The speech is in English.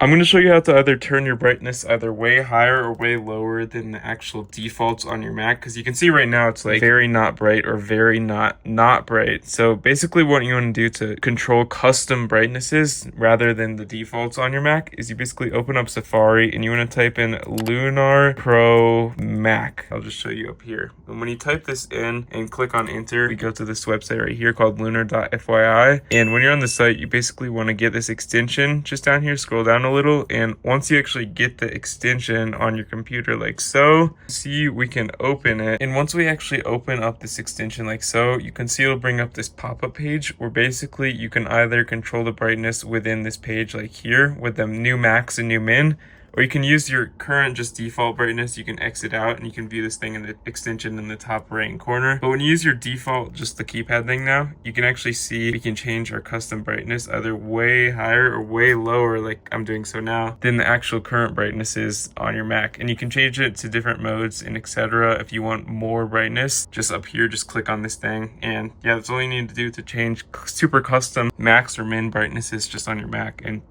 I'm going to show you how to either turn your brightness either way higher or way lower than the actual defaults on your Mac, because you can see right now it's like very not bright or very not bright. So basically what you want to do to control custom brightnesses rather than the defaults on your Mac is you basically open up Safari and you want to type in Lunar Pro Mac. I'll just show you up here. And when you type this in and click on enter, we go to this website right here called lunar.fyi. And when you're on the site, you basically want to get this extension just down here, scroll down a little, and once you actually get the extension on your computer like so, see, we can open it. And once we actually open up this extension like so, you can see it'll bring up this pop-up page where basically you can either control the brightness within this page like here with the new max and new min, or you can use your current just default brightness. You can exit out and you can view this thing in the extension in the top right hand corner. But when you use your default, just the keypad thing now, you can actually see we can change our custom brightness either way higher or way lower, like I'm doing so now, than the actual current brightness is on your Mac. And you can change it to different modes and etc. If you want more brightness, just up here, just click on this thing. And yeah, that's all you need to do to change super custom max or min brightnesses just on your Mac. And